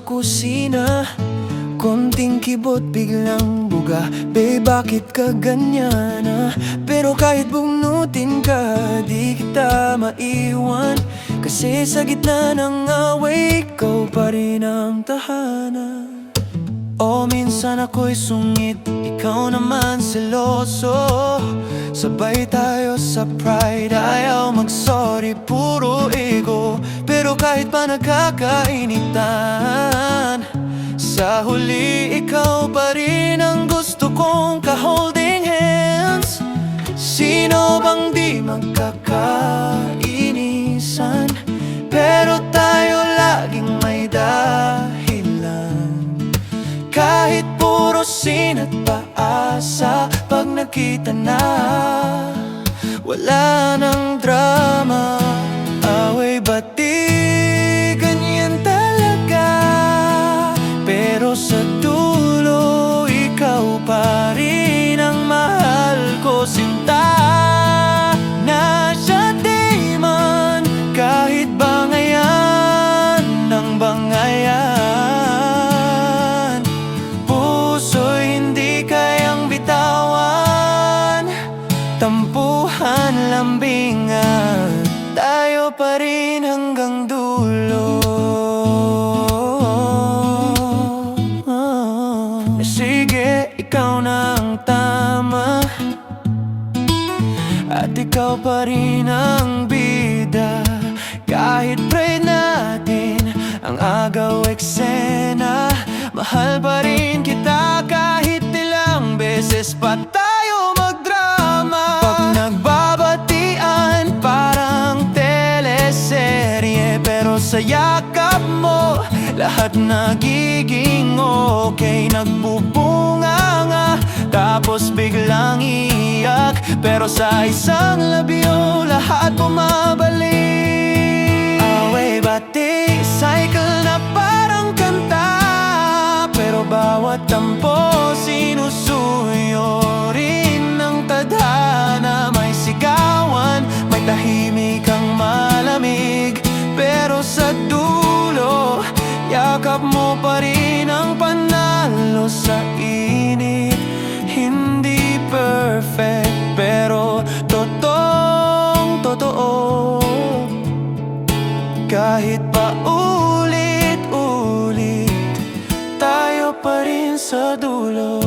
kusina, konting kibot biglang buga. Babe, bakit ka ganyan Pero kahit bugnutin ka, di kita maiwan. Kasi sa gitna ng away, ikaw pa rin ang tahanan. O minsan ako'y sungit, ikaw naman seloso. Sabay tayo sa pride, ayaw mag-sorry, puro ego. Pero kahit pa nagkakainitan, sa huli ikaw pa rin ang gusto kong ka-holding hands. Sino bang di magkakainisan? Pero tayo laging may dahilan. Kahit puro sin at paasa, pag nakita na, wala nang drama. Away ba't di ganyan talaga? Pero sa dulo, ikaw pa rin ang mahal ko, sinta. Nasa di man, kahit bangayan ng bangayan, puso'y hindi kayang bitawan. Tampuhan, lambingan, tayo pa rin hanggang dulo. Sige, ikaw na ang tama, at ikaw pa rin ang bida. Kahit pride natin ang agaw eksena, mahal pa rin kita kahit ilang beses pa tayo magdrama. Pag nagbabatian parang teleserye, pero sa yakap mo lahat nagiging okay. Nagbubunga nga, tapos biglang iyak, pero sa isang labyo lahat bumabalik. Away bati, cycle na parang kanta, pero bawat tampo sinusuyo rin ng tadhana. May sigawan, may tahimik ang malamig, pero sa dulo yakap mo pa rin ang panalo sa init. Hindi perfect, pero totoong totoo. Kahit pa ulit-ulit, tayo pa rin sa dulo.